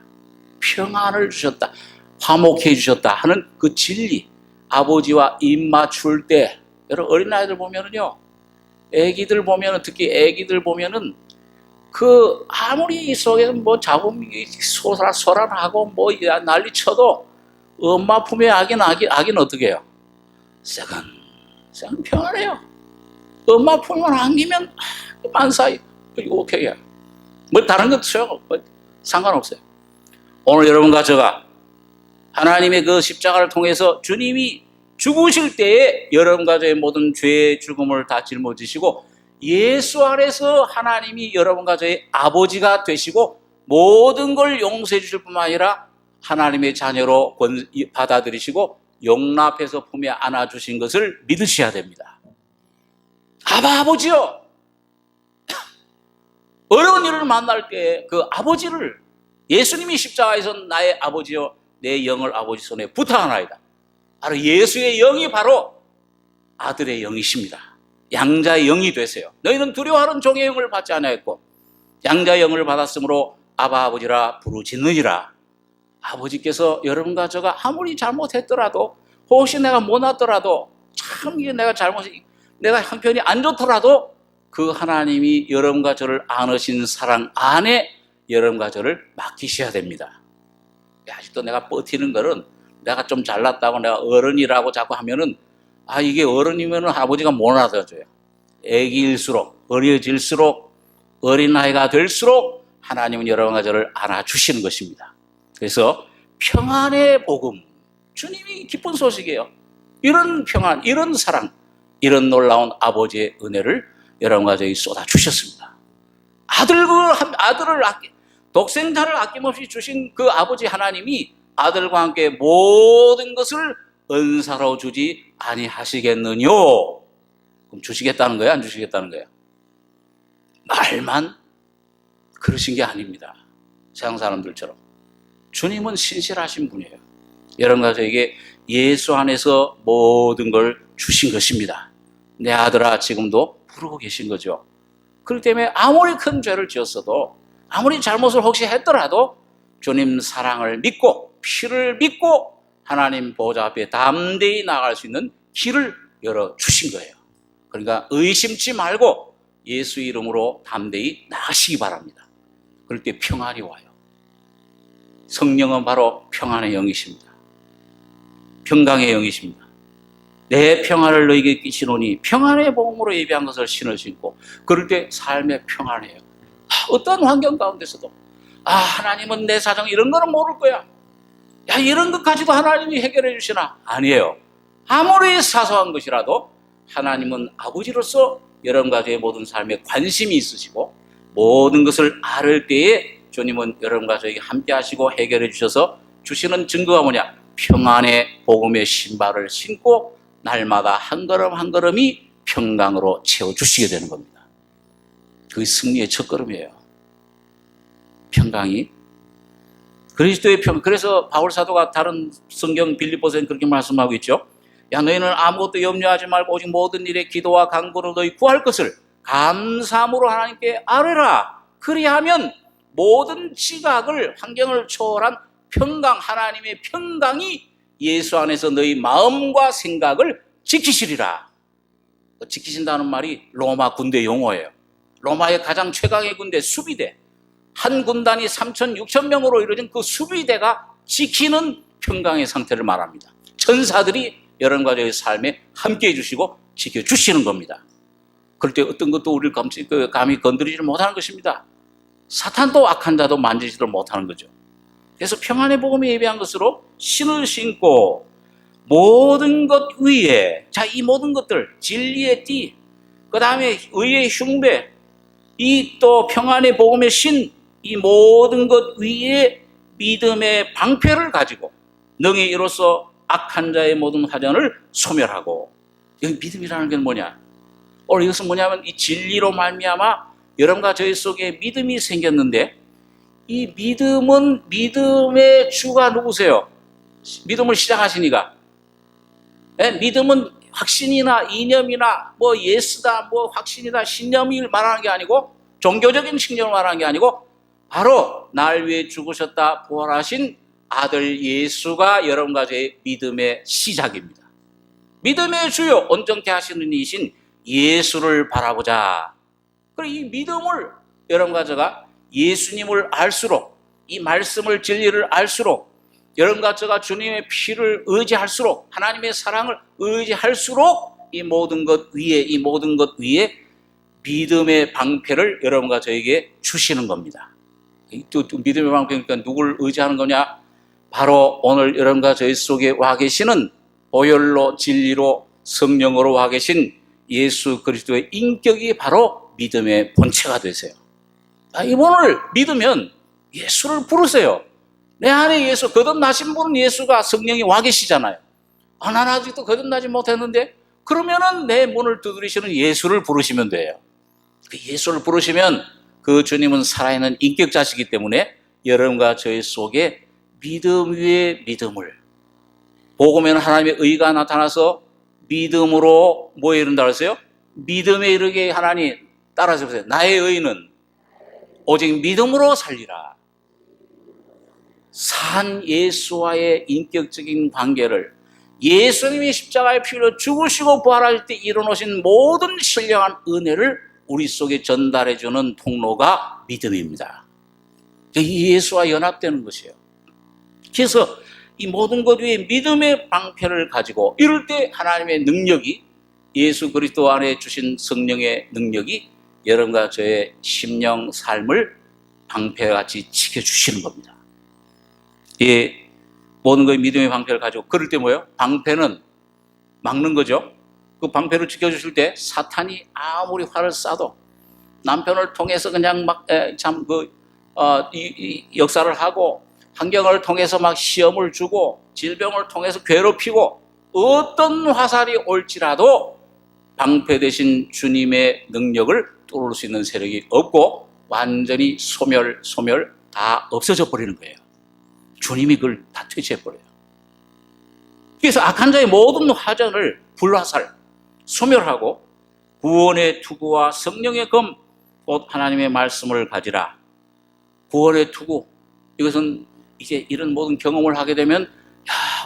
평안을 주셨다, 화목해 주셨다 하는 그 진리, 아버지와 입 맞출 때, 여러분 어린아이들 보면은요, 애기들 보면은, 특히 애기들 보면은 그 아무리 이 속에서 뭐 잡음이 소란하고 뭐 난리 쳐도 엄마 품에 아기는 어떻게 해요? 세건 평안해요. 엄마 품만 안기면 만사히 오케이 해요. 뭐 다른 것 소용 뭐 상관없어요. 오늘 여러분과 제가 하나님의 그 십자가를 통해서 주님이 죽으실 때에 여러분과 저의 모든 죄의 죽음을 다 짊어지시고 예수 안에서 하나님이 여러분과 저의 아버지가 되시고 모든 걸 용서해 주실 뿐만 아니라 하나님의 자녀로 받아들이시고 용납해서 품에 안아주신 것을 믿으셔야 됩니다. 아버지요, 어려운 일을 만날 때 그 아버지를, 예수님이 십자가에서 나의 아버지요 내 영을 아버지 손에 부탁하나이다. 바로 예수의 영이 바로 아들의 영이십니다. 양자의 영이 되세요. 너희는 두려워하는 종의 영을 받지 않았고 양자의 영을 받았으므로 아바 아버지라 부르짖느니라. 아버지께서 여러분과 저가 아무리 잘못했더라도, 혹시 내가 못났더라도, 참 내가 내가 형편이 안 좋더라도 그 하나님이 여러분과 저를 안으신 사랑 안에 여러분과 저를 맡기셔야 됩니다. 아직도 내가 버티는 거는 내가 좀 잘났다고 내가 어른이라고 자꾸 하면은 이게 어른이면은 아버지가 못 알아줘요. 애기일수록, 어려질수록, 어린아이가 될수록 하나님은 여러분과 저를 안아주시는 것입니다. 그래서 평안의 복음, 주님이 기쁜 소식이에요. 이런 평안, 이런 사랑, 이런 놀라운 아버지의 은혜를 여러분과 저에게 쏟아주셨습니다. 아들을 독생자를 아낌없이 주신 그 아버지 하나님이 아들과 함께 모든 것을 은사로 주지 아니하시겠느뇨? 그럼 주시겠다는 거예요? 안 주시겠다는 거예요? 말만 그러신 게 아닙니다. 세상 사람들처럼. 주님은 신실하신 분이에요. 여러분과 저에게 예수 안에서 모든 걸 주신 것입니다. 내 아들아 지금도 부르고 계신 거죠. 그렇기 때문에 아무리 큰 죄를 지었어도, 아무리 잘못을 혹시 했더라도 주님 사랑을 믿고 피를 믿고 하나님 보좌 앞에 담대히 나아갈 수 있는 길을 열어주신 거예요. 그러니까 의심치 말고 예수 이름으로 담대히 나가시기 바랍니다. 그럴 때 평안이 와요. 성령은 바로 평안의 영이십니다. 평강의 영이십니다. 내 평안을 너에게 끼치노니 평안의 복음으로 예비한 것을 신을 신고, 그럴 때 삶의 평안해요. 어떤 환경 가운데서도 하나님은 내 사정 이런 거는 모를 거야, 야 이런 것까지도 하나님이 해결해 주시나? 아니에요. 아무리 사소한 것이라도 하나님은 아버지로서 여러분과 저의 모든 삶에 관심이 있으시고 모든 것을 알을 때에 주님은 여러분과 저에게 함께 하시고 해결해 주셔서 주시는 증거가 뭐냐? 평안의 복음의 신발을 신고 날마다 한 걸음 한 걸음이 평강으로 채워주시게 되는 겁니다. 그게 승리의 첫걸음이에요. 평강이. 그리스도의 평. 그래서 바울 사도가 다른 성경 빌립보서에 그렇게 말씀하고 있죠. 야 너희는 아무것도 염려하지 말고 오직 모든 일에 기도와 간구로 너희 구할 것을 감사함으로 하나님께 아뢰라. 그리하면 모든 지각을, 환경을 초월한 평강, 하나님의 평강이 예수 안에서 너희 마음과 생각을 지키시리라. 지키신다는 말이 로마 군대 용어예요. 로마의 가장 최강의 군대, 수비대. 한 군단이 3천, 6천 명으로 이루어진 그 수비대가 지키는 평강의 상태를 말합니다. 천사들이 여러분과 저의 삶에 함께해 주시고 지켜주시는 겁니다. 그럴 때 어떤 것도 우리를 감히 건드리지 못하는 것입니다. 사탄도 악한 자도 만지지를 못하는 거죠. 그래서 평안의 복음에 예배한 것으로 신을 신고 모든 것 위에, 자, 이 모든 것들, 진리의 띠, 그 다음에 의의 흉배, 이 또 평안의 복음의 신, 이 모든 것 위에 믿음의 방패를 가지고 능히 이로써 악한 자의 모든 화전을 소멸하고. 여기 믿음이라는 게 뭐냐? 오늘 이것은 뭐냐면 이 진리로 말미암아 여러분과 저희 속에 믿음이 생겼는데, 이 믿음은, 믿음의 주가 누구세요? 믿음을 시작하시니까. 믿음은 확신이나 이념이나 뭐 예스다, 뭐 확신이다, 신념을 말하는 게 아니고, 종교적인 신념을 말하는 게 아니고, 바로 날 위해 죽으셨다 부활하신 아들 예수가 여러분과 저의 믿음의 시작입니다. 믿음의 주요 온전케 하시는 이신 예수를 바라보자. 그리고 이 믿음을 여러분과 제가 예수님을 알수록, 이 말씀을, 진리를 알수록, 여러분과 제가 주님의 피를 의지할수록, 하나님의 사랑을 의지할수록 이 모든 것 위에 믿음의 방패를 여러분과 저에게 주시는 겁니다. 또 믿음의 방패니까 누구를 의지하는 거냐? 바로 오늘 여러분과 저희 속에 와 계시는 보혈로, 진리로, 성령으로 와 계신 예수 그리스도의 인격이 바로 믿음의 본체가 되세요. 이분을 믿으면 예수를 부르세요. 내 안에 예수, 거듭나신 분은 예수가, 성령이 와 계시잖아요. 나는 아직도 거듭나지 못했는데, 그러면은 내 문을 두드리시는 예수를 부르시면 돼요. 그 예수를 부르시면 그 주님은 살아있는 인격자시기 때문에 여러분과 저희 속에 믿음 위에 믿음을, 복음에는 하나님의 의가 나타나서 믿음으로 뭐에 이른다 그랬어요? 믿음에 이르게 하나님, 따라서 보세요. 나의 의는 오직 믿음으로 살리라. 산 예수와의 인격적인 관계를, 예수님이 십자가의 피로 죽으시고 부활할 때 이뤄놓으신 모든 신령한 은혜를 우리 속에 전달해주는 통로가 믿음입니다. 이 예수와 연합되는 것이에요. 그래서 이 모든 것 위에 믿음의 방패를 가지고 이럴 때 하나님의 능력이, 예수 그리스도 안에 주신 성령의 능력이 여러분과 저의 심령 삶을 방패같이 지켜주시는 겁니다. 예, 모든 것의 믿음의 방패를 가지고, 그럴 때 뭐예요? 방패는 막는 거죠. 그 방패를 지켜주실 때 사탄이 아무리 화를 쏴도, 남편을 통해서 그냥 막 역사를 하고, 환경을 통해서 막 시험을 주고, 질병을 통해서 괴롭히고, 어떤 화살이 올지라도 방패 대신 주님의 능력을 뚫을 수 있는 세력이 없고 완전히 소멸 다 없어져 버리는 거예요. 주님이 그걸 다 퇴치해버려요. 그래서 악한 자의 모든 화전을 불화살, 소멸하고 구원의 투구와 성령의 검, 곧 하나님의 말씀을 가지라. 구원의 투구, 이것은 이제 이런 모든 경험을 하게 되면,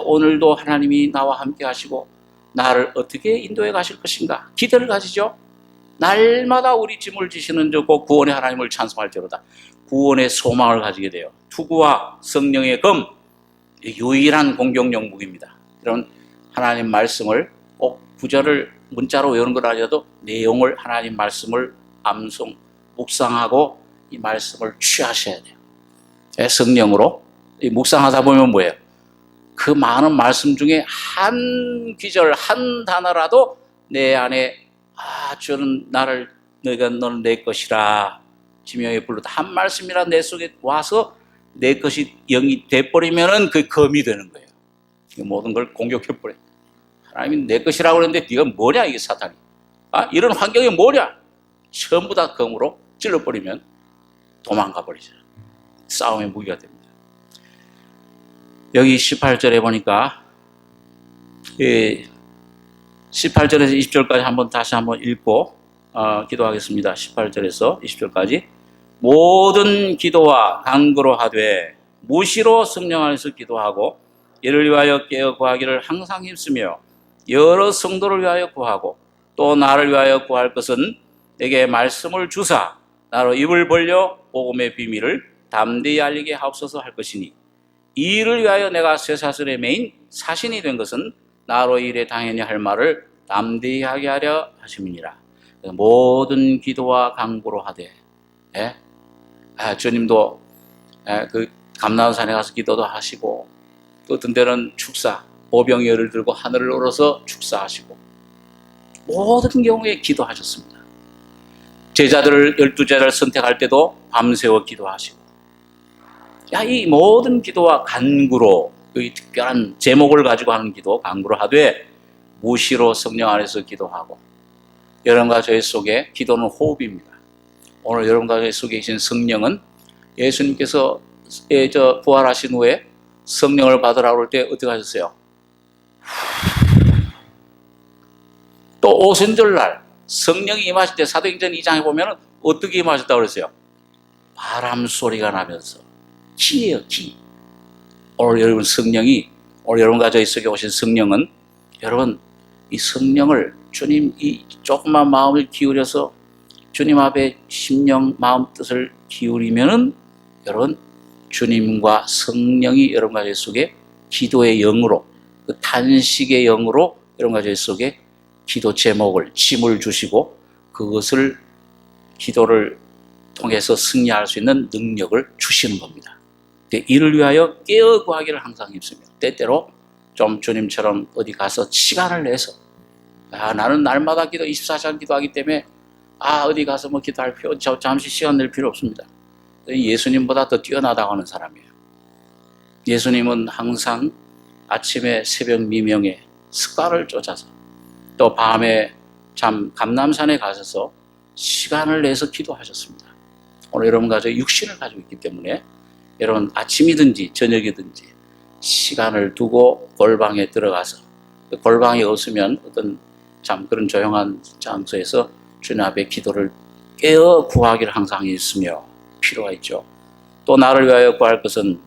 오늘도 하나님이 나와 함께 하시고 나를 어떻게 인도해 가실 것인가 기대를 가지죠. 날마다 우리 짐을 지시는 그 구원의 하나님을 찬송할지로다. 구원의 소망을 가지게 돼요. 투구와 성령의 검, 유일한 공격용 무기입니다. 이런 하나님 말씀을 꼭 구절을 문자로 외우는 걸 아니라도 내용을, 하나님 말씀을 암송, 묵상하고 이 말씀을 취하셔야 돼요. 성령으로 묵상하다 보면 뭐예요? 그 많은 말씀 중에 한 귀절, 한 단어라도 내 안에, 주는 너는 내 것이라 지명에 불렀다, 한 말씀이라 내 속에 와서 내 것이 영이 돼버리면은 그 검이 되는 거예요. 모든 걸 공격해버려요. 하나님이 내 것이라고 그러는데 네가 뭐냐, 이게 사탄이. 이런 환경이 뭐냐? 전부 다 검으로 찔러버리면 도망가 버리죠. 싸움의 무기가 됩니다. 여기 18절에 보니까 18절에서 20절까지 다시 한번 읽고 기도하겠습니다. 18절에서 20절까지. 모든 기도와 간구로 하되 무시로 성령 안에서 기도하고 이를 위하여 깨어 구하기를 항상 힘쓰며 여러 성도를 위하여 구하고 또 나를 위하여 구할 것은 내게 말씀을 주사 나로 입을 벌려 복음의 비밀을 담대히 알리게 하옵소서 할 것이니 이 일을 위하여 내가 쇠사슬에 매인 사신이 된 것은 나로 이 일에 당연히 할 말을 담대히 하게 하려 하심이니라. 모든 기도와 간구로 하되 주님도 그 감람산에 가서 기도도 하시고 또 어떤 때는 축사 오병이어를 들고 하늘을 우러서 축사하시고 모든 경우에 기도하셨습니다. 제자들을 12제자를 선택할 때도 밤새워 기도하시고 이 모든 기도와 간구로 이 특별한 제목을 가지고 하는 기도 간구로 하되 무시로 성령 안에서 기도하고 여러분과 저희 속에 기도는 호흡입니다. 오늘 여러분과 저희 속에 계신 성령은 예수님께서 부활하신 후에 성령을 받으라고 할 때 어떻게 하셨어요? 또 오순절날 성령이 임하실 때 사도행전 2장에 보면 어떻게 임하셨다고 그랬어요? 바람 소리가 나면서 기예요, 기. 오늘 여러분 성령이 오늘 여러분과 저희 속에 오신 성령은 여러분 이 성령을 주님 이 조그만 마음을 기울여서 주님 앞에 심령 마음 뜻을 기울이면은 여러분 주님과 성령이 여러분과 저희 속에 기도의 영으로 그 탄식의 영으로 여러분과 저희 속에 기도 제목을 짐을 주시고 그것을 기도를 통해서 승리할 수 있는 능력을 주시는 겁니다. 이를 위하여 깨어 구하기를 항상 힘쓰며 때때로 좀 주님처럼 어디 가서 시간을 내서 나는 날마다 기도 24시간 기도하기 때문에 어디 가서 뭐 기도할 필요 잠시 시간 낼 필요 없습니다. 예수님보다 더 뛰어나다고 하는 사람이에요. 예수님은 항상 아침에 새벽 미명에 습관을 쫓아서 또 밤에 감람산에 가셔서 시간을 내서 기도하셨습니다. 오늘 여러분과 저 육신을 가지고 있기 때문에 여러분 아침이든지 저녁이든지 시간을 두고 골방에 들어가서 골방에 없으면 어떤 그런 조용한 장소에서 주님 앞에 기도를 깨어 구하기를 항상 있으며 필요가 있죠. 또 나를 위하여 구할 것은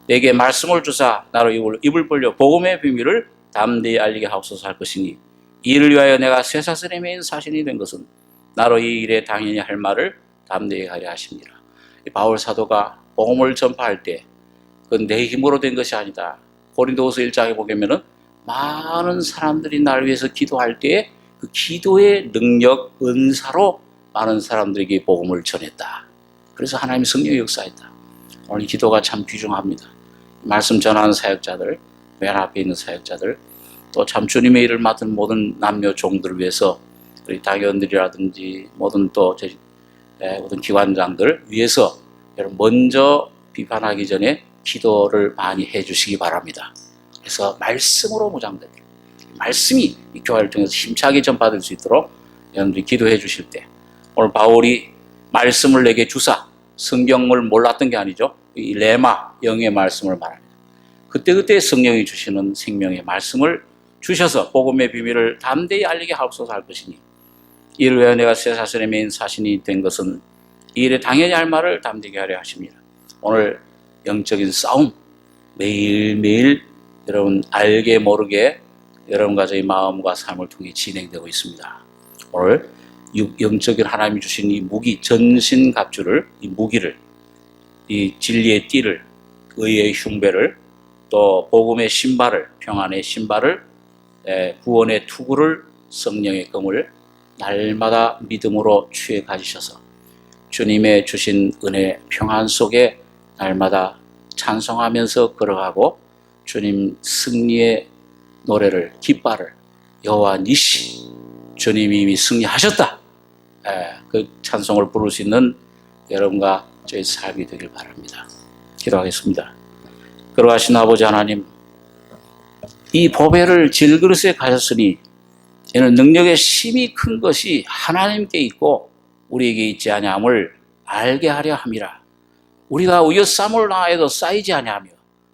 내게 말씀을 주사 나로 입을 벌려 복음의 비밀을 담대히 알리게 하옵소서 할 것이니 이를 위하여 내가 쇠사슬에 매인 사신이 된 것은 나로 이 일에 당연히 할 말을 담대히 하려 하십니다. 바울 사도가 복음을 전파할 때 그건 내 힘으로 된 것이 아니다. 고린도후서 1장에 보면은 많은 사람들이 나를 위해서 기도할 때 그 기도의 능력, 은사로 많은 사람들에게 복음을 전했다. 그래서 하나님의 성령의 역사했다. 오늘 기도가 참 귀중합니다. 말씀 전하는 사역자들, 맨 앞에 있는 사역자들, 또 참 주님의 일을 맡은 모든 남녀 종들을 위해서 우리 당연들이라든지 모든 또 모든 기관장들 위해서 여러분 먼저 비판하기 전에 기도를 많이 해주시기 바랍니다. 그래서 말씀으로 무장되게 말씀이 이 교회를 통해서 힘차게 전파될 수 있도록 여러분들이 기도해 주실 때 오늘 바울이 말씀을 내게 주사 성경을 몰랐던 게 아니죠. 이 레마 영의 말씀을 말합니다. 그때그때 성령이 주시는 생명의 말씀을 주셔서 복음의 비밀을 담대히 알리게 하옵소서 할 것이니 이를 위하여 내가 쇠사슬에 매인 사신이 된 것은 이 일에 당연히 할 말을 담대히 하려 하십니다. 오늘 영적인 싸움 매일매일 여러분 알게 모르게 여러분과 저희 마음과 삶을 통해 진행되고 있습니다. 오늘 영적인 하나님이 주신 이 무기 전신갑주를 이 무기를 이 진리의 띠를 의의 흉배를 또 복음의 신발을 평안의 신발을 구원의 투구를 성령의 검을 날마다 믿음으로 취해 가지셔서 주님의 주신 은혜 평안 속에 날마다 찬송하면서 걸어가고 주님 승리의 노래를 깃발을 여호와 니시 주님이 이미 승리하셨다. 그 찬송을 부를 수 있는 여러분과 저희 삶이 되길 바랍니다. 기도하겠습니다. 걸어가신 아버지 하나님, 이 보배를 질그릇에 가졌으니 이는 능력의 힘이 큰 것이 하나님께 있고 우리에게 있지 아니함을 알게 하려 함이라. 우리가 우여쌈을 당하여도 쌓이지 아니하며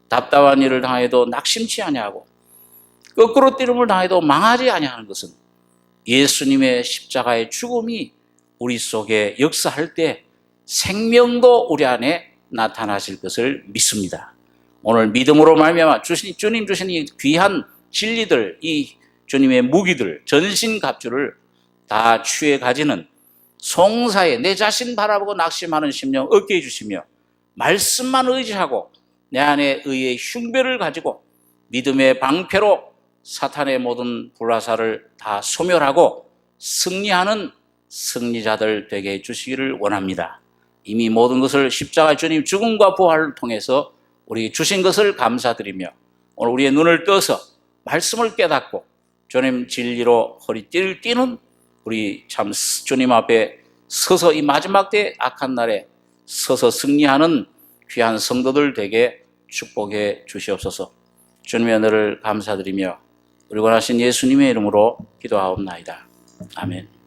답답한 일을 당해도 낙심치 아니하고 거꾸로 뛰름을 당해도 망하지 아니하는 것은 예수님의 십자가의 죽음이 우리 속에 역사할 때 생명도 우리 안에 나타나실 것을 믿습니다. 오늘 믿음으로 말미암아 주님 주신 이 귀한 진리들, 이 주님의 무기들, 전신갑주를 다 취해 가지는 송사에 내 자신 바라보고 낙심하는 심령 얻게 해주시며 말씀만 의지하고 내 안에 의의 흉배를 가지고 믿음의 방패로 사탄의 모든 불화살을 다 소멸하고 승리하는 승리자들 되게 해주시기를 원합니다. 이미 모든 것을 십자가 주님 죽음과 부활을 통해서 우리 주신 것을 감사드리며 오늘 우리의 눈을 떠서 말씀을 깨닫고 주님 진리로 허리띠를 띠는 우리 참 주님 앞에 서서 이 마지막 때 악한 날에 서서 승리하는 귀한 성도들 되게 축복해 주시옵소서. 주님의 은혜를 감사드리며 우리 원하신 예수님의 이름으로 기도하옵나이다. 아멘.